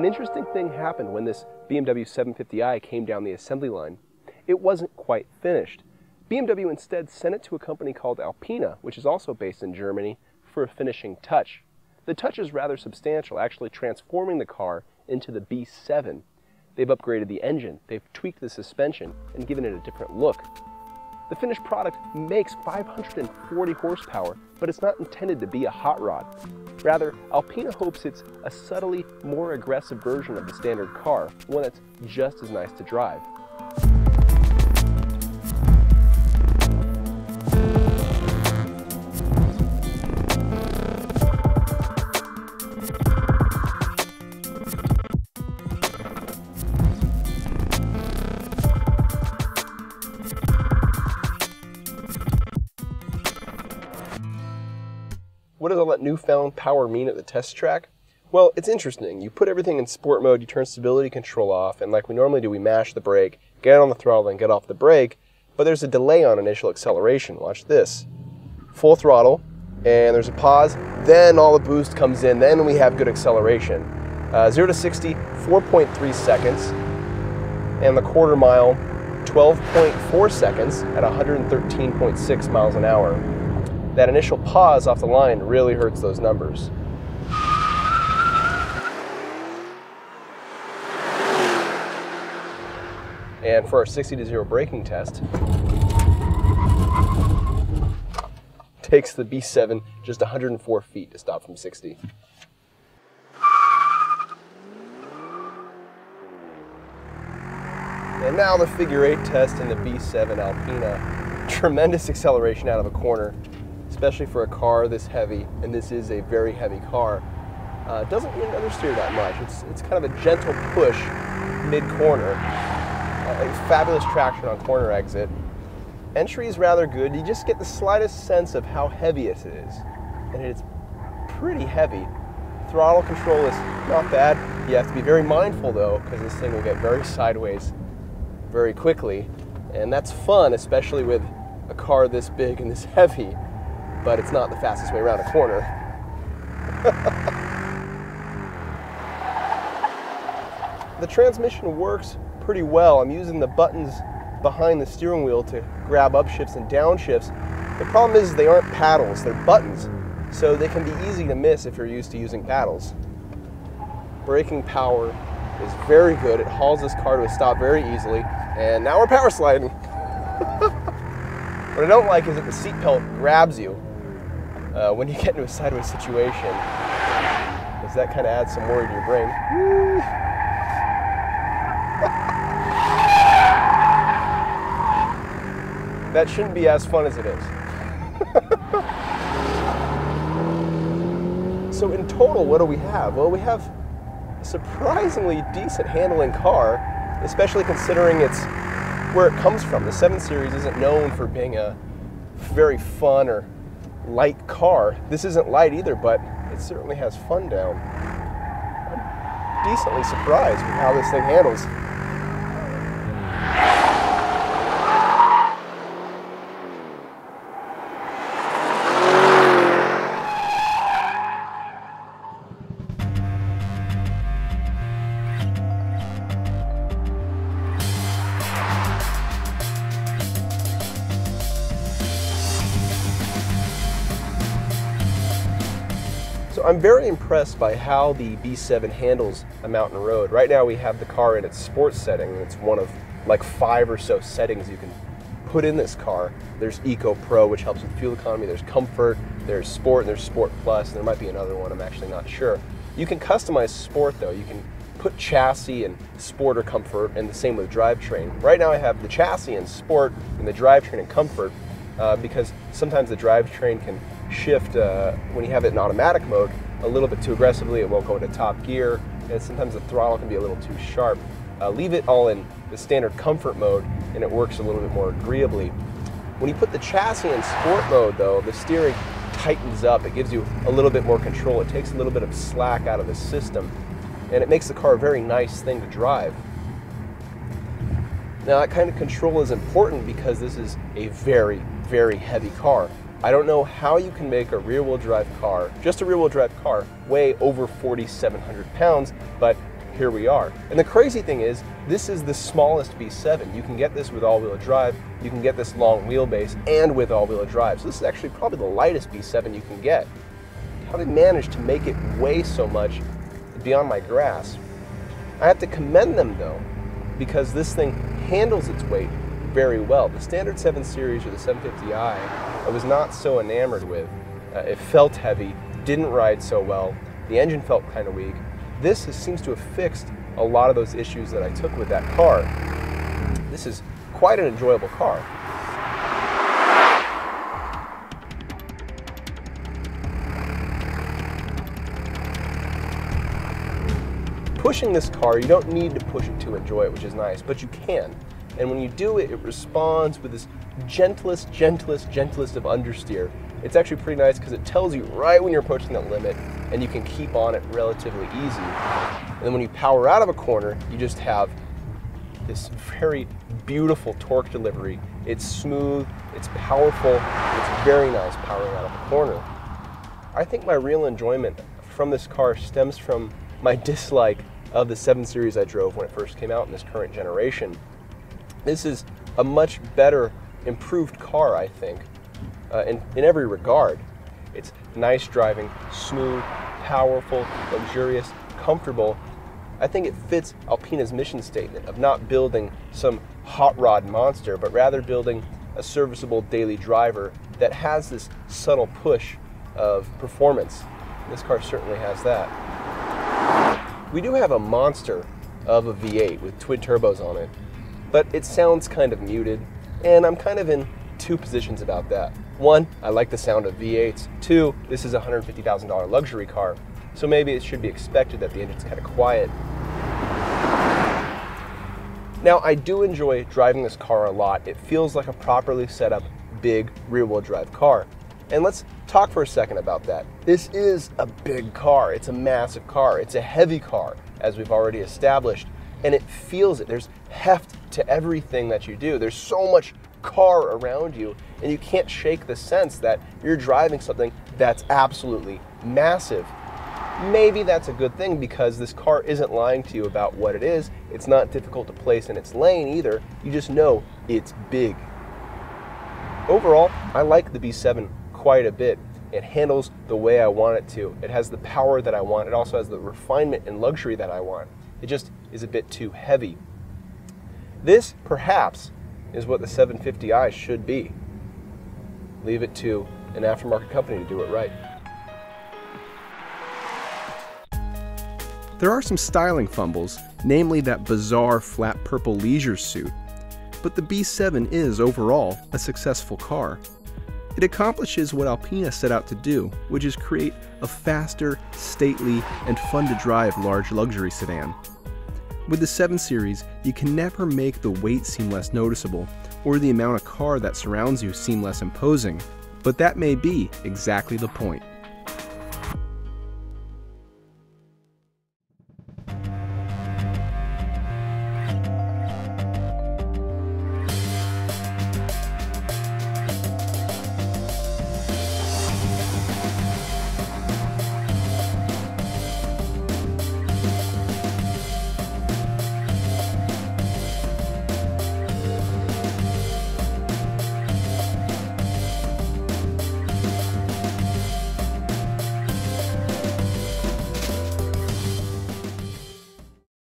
An interesting thing happened when this BMW 750i came down the assembly line. It wasn't quite finished. BMW instead sent it to a company called Alpina, which is also based in Germany, for a finishing touch. The touch is rather substantial, actually transforming the car into the B7. They've upgraded the engine, they've tweaked the suspension, and given it a different look. The finished product makes 540 horsepower, but it's not intended to be a hot rod. Rather, Alpina hopes it's a subtly more aggressive version of the standard car, one that's just as nice to drive. What does all that newfound power mean at the test track? Well, it's interesting. You put everything in sport mode, you turn stability control off, and like we normally do, we mash the brake, get on the throttle, and get off the brake, but there's a delay on initial acceleration. Watch this. Full throttle, and there's a pause, then all the boost comes in, then we have good acceleration. 0 to 60, 4.3 seconds, and the quarter mile, 12.4 seconds at 113.6 miles an hour. That initial pause off the line really hurts those numbers. And for our 60 to 0 braking test, takes the B7 just 104 feet to stop from 60. And now the figure 8 test in the B7 Alpina. Tremendous acceleration out of a corner, especially for a car this heavy, and this is a very heavy car. Doesn't really understeer that much. It's kind of a gentle push mid-corner. Fabulous traction on corner exit. Entry is rather good. You just get the slightest sense of how heavy it is, and it's pretty heavy. Throttle control is not bad. You have to be very mindful though, because this thing will get very sideways very quickly, and that's fun, especially with a car this big and this heavy. But it's not the fastest way around a corner. The transmission works pretty well. I'm using the buttons behind the steering wheel to grab upshifts and downshifts. The problem is they aren't paddles, they're buttons, so they can be easy to miss if you're used to using paddles. Braking power is very good. It hauls this car to a stop very easily, and now we're power sliding. What I don't like is that the seat belt grabs you when you get into a sideways situation, because that kind of adds some worry to your brain. That shouldn't be as fun as it is. So in total, what do we have? Well, we have a surprisingly decent handling car, especially considering it's where it comes from. The 7 Series isn't known for being a very fun or light car. This isn't light either, but it certainly has fun down. I'm decently surprised with how this thing handles. So I'm very impressed by how the B7 handles a mountain road. Right now we have the car in its sports setting. It's one of like 5 or so settings you can put in this car. There's Eco Pro, which helps with fuel economy. There's Comfort, there's Sport, and there's Sport Plus, and there might be another one, I'm actually not sure. You can customize Sport though. You can put chassis and Sport or Comfort, and the same with drivetrain. Right now I have the chassis in Sport and the drivetrain in Comfort, because sometimes the drivetrain can shift when you have it in automatic mode a little bit too aggressively. It won't go into top gear, and sometimes the throttle can be a little too sharp. Leave it all in the standard comfort mode and it works a little bit more agreeably. When you put the chassis in sport mode though, the steering tightens up. It gives you a little bit more control. It takes a little bit of slack out of the system, and it makes the car a very nice thing to drive. Now that kind of control is important because this is a very, very heavy car. I don't know how you can make a rear-wheel drive car, just a rear-wheel drive car, weigh over 4,700 pounds, but here we are. And the crazy thing is, this is the smallest B7. You can get this with all-wheel drive, you can get this long wheelbase, and with all-wheel drive. So this is actually probably the lightest B7 you can get. How they managed to make it weigh so much beyond my grasp. I have to commend them though, because this thing handles its weight very well. The standard 7 Series or the 750i I was not so enamored with. It felt heavy, didn't ride so well, the engine felt kind of weak. This seems to have fixed a lot of those issues that I took with that car. This is quite an enjoyable car. Pushing this car, you don't need to push it to enjoy it, which is nice, but you can. And when you do it, it responds with this gentlest of understeer. It's actually pretty nice because it tells you right when you're approaching that limit, and you can keep on it relatively easy. And then when you power out of a corner, you just have this very beautiful torque delivery. It's smooth, it's powerful, it's very nice powering out of a corner. I think my real enjoyment from this car stems from my dislike of the 7 Series I drove when it first came out in this current generation. This is a much better, improved car, I think, in every regard. It's nice driving, smooth, powerful, luxurious, comfortable. I think it fits Alpina's mission statement of not building some hot rod monster, but rather building a serviceable daily driver that has this subtle push of performance. This car certainly has that. We do have a monster of a V8 with twin turbos on it, but it sounds kind of muted, and I'm kind of in two positions about that. One, I like the sound of V8s. Two, this is a $150,000 luxury car, so maybe it should be expected that the engine's kind of quiet. Now, I do enjoy driving this car a lot. It feels like a properly set up, big rear-wheel drive car. And let's talk for a second about that. This is a big car. It's a massive car. It's a heavy car, as we've already established, and it feels it. There's heft to everything that you do. There's so much car around you, and you can't shake the sense that you're driving something that's absolutely massive. Maybe that's a good thing because this car isn't lying to you about what it is. It's not difficult to place in its lane either. You just know it's big. Overall, I like the B7 quite a bit. It handles the way I want it to. It has the power that I want. It also has the refinement and luxury that I want. It just is a bit too heavy. This, perhaps, is what the 750i should be. Leave it to an aftermarket company to do it right. There are some styling fumbles, namely that bizarre flat purple leisure suit, but the B7 is overall a successful car. It accomplishes what Alpina set out to do, which is create a faster, stately, and fun-to-drive large luxury sedan. With the 7 Series, you can never make the weight seem less noticeable, or the amount of car that surrounds you seem less imposing, but that may be exactly the point.